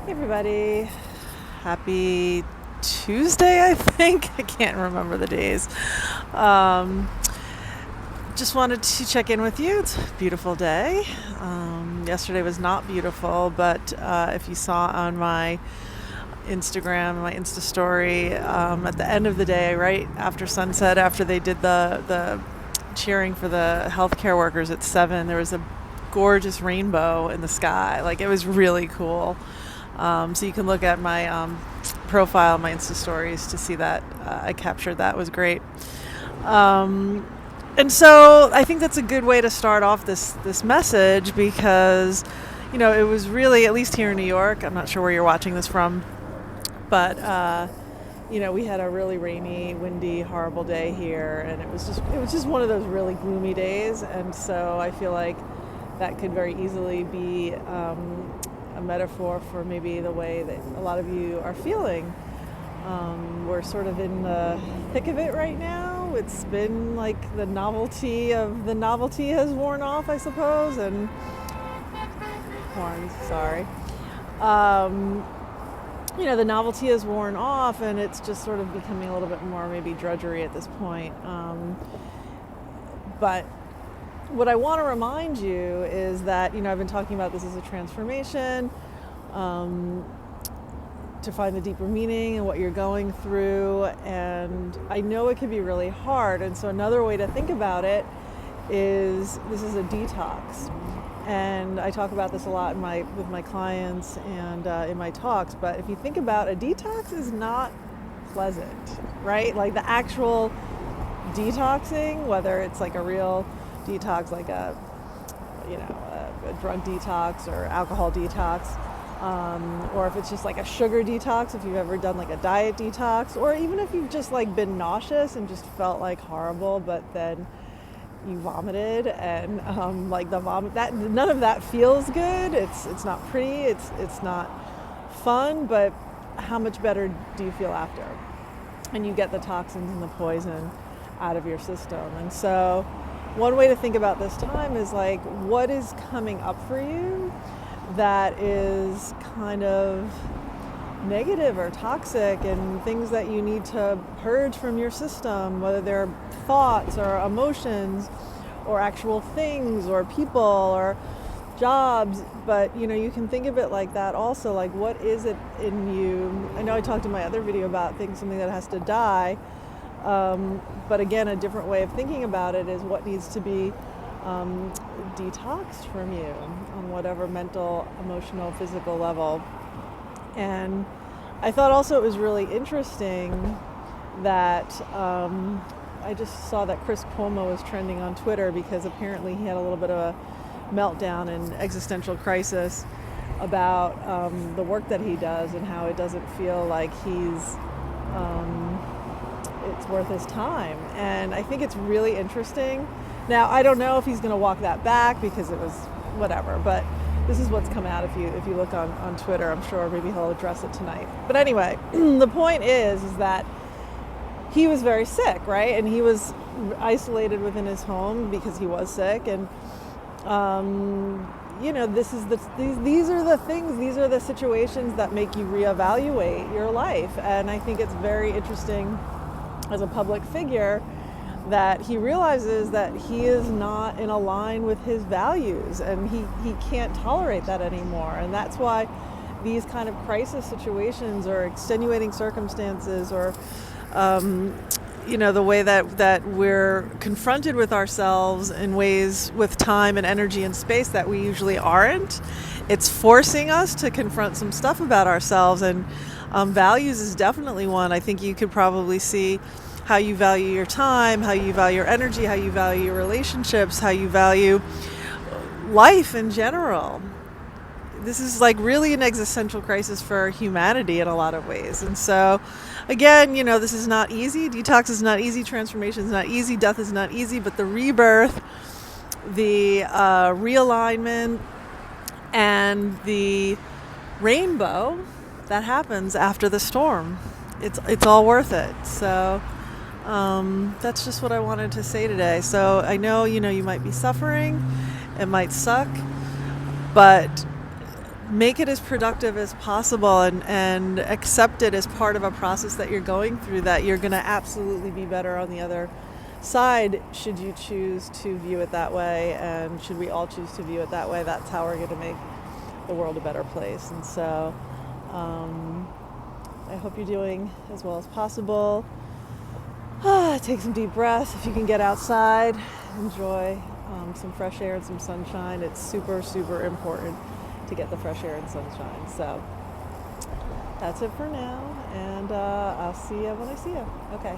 Hey everybody, happy Tuesday, I think. I can't remember the days. Um, just wanted to check in with you. It's a beautiful day. Yesterday was not beautiful, but if you saw on my Instagram, my Insta story, at the end of the day, right after sunset, after they did the cheering for the healthcare workers at 7, there was a gorgeous rainbow in the sky. Like, it was really cool. So you can look at my profile, my Insta stories, to see that I captured that. It was great. And so I think that's a good way to start off this message because, it was really, at least here in New York, I'm not sure where you're watching this from, but, we had a really rainy, windy, horrible day here, and it was just one of those really gloomy days. And so I feel like that could very easily be a metaphor for maybe the way that a lot of you are feeling. We're sort of in the thick of it right now. It's been like the novelty has worn off, I suppose, and horns, sorry. The novelty has worn off, and it's just sort of becoming a little bit more maybe drudgery at this point. But what I want to remind you is that, I've been talking about this as a transformation, to find the deeper meaning in what you're going through. And I know it can be really hard. And so another way to think about it is this is a detox. And I talk about this a lot with my clients and in my talks. But if you think about a detox is not pleasant, right? Like the actual detoxing, whether it's like a real detox, like a drug detox or alcohol detox, or if it's just like a sugar detox, if you've ever done like a diet detox, or even if you've just like been nauseous and just felt like horrible, but then you vomited and like the vomit, that none of that feels good. It's not pretty. It's not fun. But how much better do you feel after? And you get the toxins and the poison out of your system. And so one way to think about this time is like, what is coming up for you that is kind of negative or toxic, and things that you need to purge from your system, whether they're thoughts or emotions or actual things or people or jobs. But you can think of it like that also, like what is it in you? I know I talked in my other video about something that has to die, but again, a different way of thinking about it is what needs to be detoxed from you on whatever mental, emotional, physical level. And I thought also it was really interesting that I just saw that Chris Cuomo was trending on Twitter because apparently he had a little bit of a meltdown and existential crisis about the work that he does and how it doesn't feel like it's worth his time. And I think it's really interesting. Now, I don't know if he's going to walk that back because it was whatever, but this is what's come out if you look on Twitter. I'm sure maybe he'll address it tonight. But anyway, the point is that he was very sick, right? And he was isolated within his home because he was sick. And these are the things, these are the situations that make you reevaluate your life. And I think it's very interesting as a public figure that he realizes that he is not in line with his values, and he can't tolerate that anymore. And that's why these kind of crisis situations or extenuating circumstances or the way that we're confronted with ourselves in ways with time and energy and space that we usually aren't, it's forcing us to confront some stuff about ourselves. And values is definitely one. I think you could probably see how you value your time, how you value your energy, how you value your relationships, how you value life in general. This is like really an existential crisis for humanity in a lot of ways. And so, again, this is not easy. Detox is not easy. Transformation is not easy. Death is not easy. But the rebirth, the realignment, and the rainbow that happens after the storm, it's all worth it. So that's just what I wanted to say today. So I know, you might be suffering. It might suck. But make it as productive as possible, and accept it as part of a process that you're going through, that you're going to absolutely be better on the other side should you choose to view it that way, and should we all choose to view it that way. That's how we're going to make the world a better place. And so I hope you're doing as well as possible. Take some deep breaths. If you can get outside, enjoy some fresh air and some sunshine. It's super, super important to get the fresh air and sunshine. So that's it for now, and I'll see you when I see you. Okay.